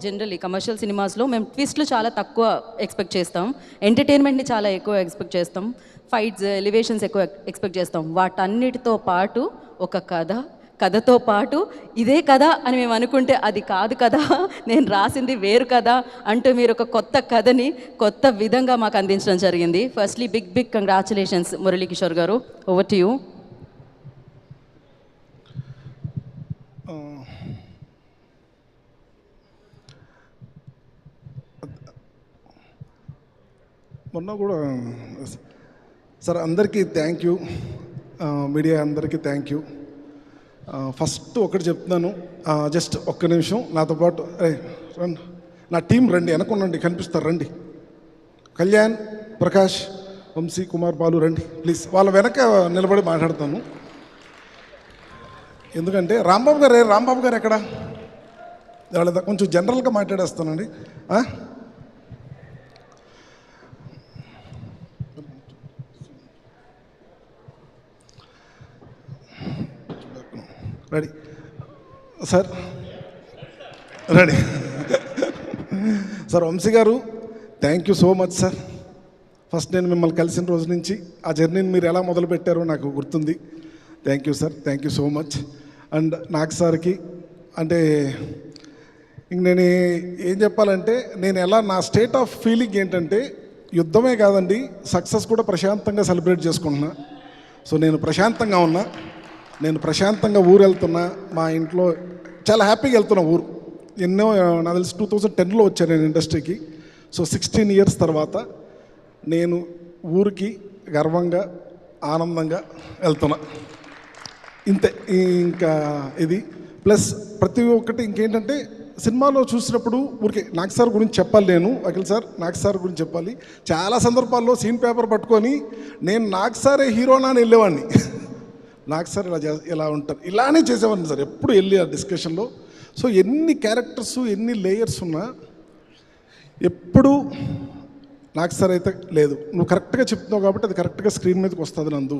Generally commercial సినిమాస్లో మేము ట్విస్ట్లు చాలా తక్కువ ఎక్స్పెక్ట్ చేస్తాం, ఎంటర్టైన్మెంట్ని చాలా ఎక్కువ ఎక్స్పెక్ట్ చేస్తాం, ఫైట్స్ ఎలివేషన్స్ ఎక్కువ ఎక్స్పెక్ట్ చేస్తాం. వాటన్నిటితో పాటు ఒక కథతో పాటు ఇదే కథ అని మేము అనుకుంటే అది కాదు కదా, నేను రాసింది వేరు కదా అంటూ మీరు ఒక కొత్త కథని కొత్త విధంగా మాకు అందించడం జరిగింది. ఫస్ట్లీ బిగ్ కంగ్రాచులేషన్స్ మురళీకిషోర్ గారు, ఓవర్ టు యూ. మొన్న కూడా సార్ అందరికీ థ్యాంక్ యూ, మీడియా అందరికీ థ్యాంక్ యూ. ఫస్ట్ ఒకటి చెప్తున్నాను, జస్ట్ ఒక్క నిమిషం నాతో పాటు రండి, నా టీం రండి, వెనకొండండి, కనిపిస్తారు రండి. కళ్యాణ్, ప్రకాష్, వంశీ, కుమార్, బాలు రండి ప్లీజ్. వాళ్ళ వెనక నిలబడి మాట్లాడతాను. ఎందుకంటే రాంబాబు గారు ఎక్కడ? వాళ్ళ కొంచెం జనరల్గా మాట్లాడేస్తానండి. Ready sir, ready sir. Vamshi గారు thank you so much sir. First నేను మిమ్మల్ని కలిసిన రోజు నుంచి ఆ జర్నీని మీరు ఎలా మొదలుపెట్టారో నాకు గుర్తుంది. Thank you sir, thank you so much. And నాకు సార్కి అంటే ఇంక నేను ఏం చెప్పాలంటే, నేను ఎలా నా స్టేట్ ఆఫ్ ఫీలింగ్ ఏంటంటే, యుద్ధమే కాదండి, సక్సెస్ కూడా ప్రశాంతంగా సెలబ్రేట్ చేసుకుంటున్నా. సో నేను ప్రశాంతంగా ఉన్నా, నేను ప్రశాంతంగా ఊరు వెళ్తున్నా, మా ఇంట్లో చాలా హ్యాపీగా వెళ్తున్నా ఊరు. ఎన్నో నాకు తెలిసి 2010లో వచ్చాను నేను ఇండస్ట్రీకి. సో 16 ఇయర్స్ తర్వాత నేను ఊరికి గర్వంగా ఆనందంగా వెళ్తున్నా. ఇంతే, ఇంకా ఇది ప్లస్ ప్రతి ఒక్కటి. ఇంకేంటంటే సినిమాలో చూసినప్పుడు ఊరికే నాగ్ సార్ గురించి చెప్పాలి, నేను అఖిల్ సార్ నాగ్ సార్ గురించి చెప్పాలి. చాలా సందర్భాల్లో సీన్ పేపర్ పట్టుకొని నేను నాగ్ సారే హీరోనా అని వెళ్ళేవాడిని. నాగ్ సార్ ఇలా ఉంటారు, ఇలానే చేసేవాడిని సార్ ఎప్పుడు వెళ్ళి ఆ డిస్కషన్లో. సో ఎన్ని క్యారెక్టర్స్ ఎన్ని లేయర్స్ ఉన్నా ఎప్పుడు నాగ్ సార్ అయితే లేదు, నువ్వు కరెక్ట్గా చెప్తున్నావు కాబట్టి అది కరెక్ట్గా స్క్రీన్ మీదకి వస్తుంది నందు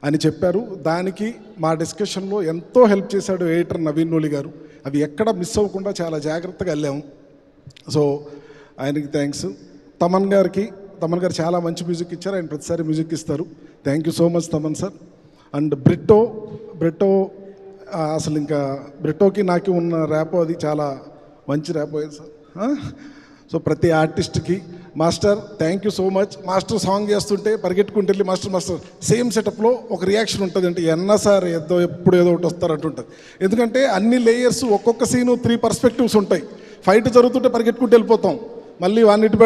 అని చెప్పారు. దానికి మా డిస్కషన్లో ఎంతో హెల్ప్ చేశాడు ఎడిటర్ నవీన్ నోలి గారు. అవి ఎక్కడ మిస్ అవ్వకుండా చాలా జాగ్రత్తగా వెళ్ళాము. సో ఆయనకి థ్యాంక్స్. తమన్ గారు చాలా మంచి మ్యూజిక్ ఇచ్చారు, ఆయన ప్రతిసారి మ్యూజిక్ ఇస్తారు. Thank you so much Thaman sir. And Britto అసలు ఇంకా బ్రిట్టోకి నాకు ఉన్న ర్యాపో అది చాలా మంచి ర్యాపో సార్. సో ప్రతి ఆర్టిస్ట్కి master thank you so much. Master song చేస్తుంటే పరిగెట్టుకుంటూ వెళ్ళి మాస్టర్ సేమ్ సెటప్లో ఒక రియాక్షన్ ఉంటుంది, అంటే సార్ ఎప్పుడు ఏదో ఒకటి వస్తారంటుంటుంది. ఎందుకంటే అన్ని లేయర్స్, ఒక్కొక్క సీను 3 పర్స్పెక్టివ్స్ ఉంటాయి. ఫైట్ జరుగుతుంటే పరిగెట్టుకుంటూ వెళ్ళిపోతాం, మళ్ళీ వాడిని ఇటు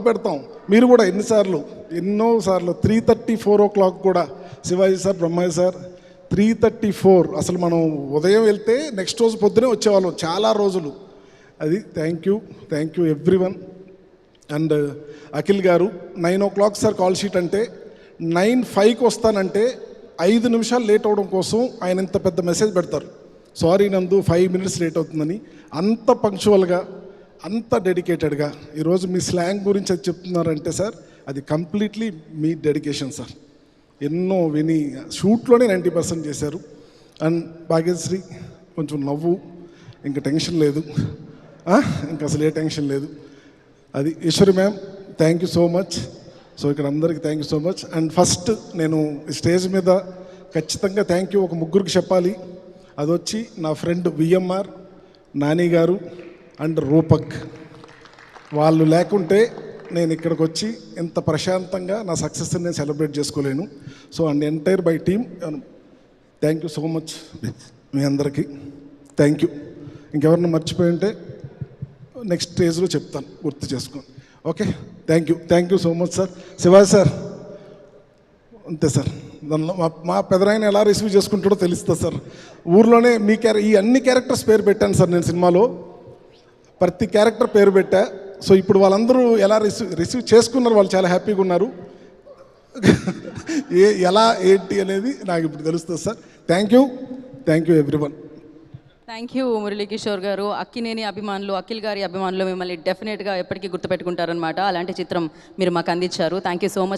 పెడతాం. మీరు కూడా ఎన్నోసార్లు 3:30, 4 o'clock కూడా శివాజీ సార్, బ్రహ్మయ్య సార్ 3:34 అసలు మనం ఉదయం వెళ్తే నెక్స్ట్ రోజు పొద్దునే వచ్చేవాళ్ళం చాలా రోజులు. అది thank you everyone. And Akhil గారు 9 o'clock సార్ కాల్ షీట్ అంటే 9:05కి వస్తానంటే 5 నిమిషాలు లేట్ అవడం కోసం ఆయన ఇంత పెద్ద మెసేజ్ పెడతారు, సారీ నందు 5 minutes లేట్ అవుతుందని. అంత పంక్చువల్గా, అంత డెడికేటెడ్గా ఈరోజు మీ స్లాంగ్ గురించి అది చెప్తున్నారంటే సార్ అది కంప్లీట్లీ మీ డెడికేషన్ సార్. ఎన్నో విని షూట్లోనే 90% చేశారు. అండ్ భాగ్యశ్రీ కొంచెం నవ్వు, ఇంకా టెన్షన్ లేదు, ఇంకా అసలు ఏ టెన్షన్ లేదు. అది Eshwari ma'am thank you so much. So ఇక్కడ అందరికీ thank you so much. And first నేను స్టేజ్ మీద ఖచ్చితంగా థ్యాంక్ యూ ఒక ముగ్గురికి చెప్పాలి. అది వచ్చి నా ఫ్రెండ్ విఎంఆర్, నాని గారు అండ్ రూపక్. వాళ్ళు లేకుంటే నేను ఇక్కడికి వచ్చి ఇంత ప్రశాంతంగా నా సక్సెస్ని నేను సెలబ్రేట్ చేసుకోలేను. So and entire by team thank you so much మీ అందరికీ. Thank you. ఇంకెవరన్నా మర్చిపోయి ఉంటే నెక్స్ట్ స్టేజ్లో చెప్తాను, గుర్తు చేసుకోండి. Okay, thank you so much sir. Shivaji sir అంతే సార్, దానిలో మా పెదనాయన ఎలా రిసీవ్ చేసుకుంటాడో తెలుస్తుంది సార్. ఊర్లోనే ఈ అన్ని క్యారెక్టర్స్ పేరు పెట్టాను సార్ నేను సినిమాలో, ప్రతి క్యారెక్టర్ పేరు పెట్టా. సో ఇప్పుడు వాళ్ళందరూ ఎలా రిసీవ్ చేసుకున్నారు, వాళ్ళు చాలా హ్యాపీగా ఉన్నారు. ఎలా ఏంటి అనేది నాకు ఇప్పుడు తెలుస్తుంది sir. Thank you everyone. Thank you Muralikishore గారు. అక్కినేని అభిమానులు, అఖిల్ గారి అభిమానులు మిమ్మల్ని డెఫినెట్గా ఎప్పటికీ గుర్తుపెట్టుకుంటారనమాట. అలాంటి చిత్రం మీరు మాకు అందించారు. Thank you so much.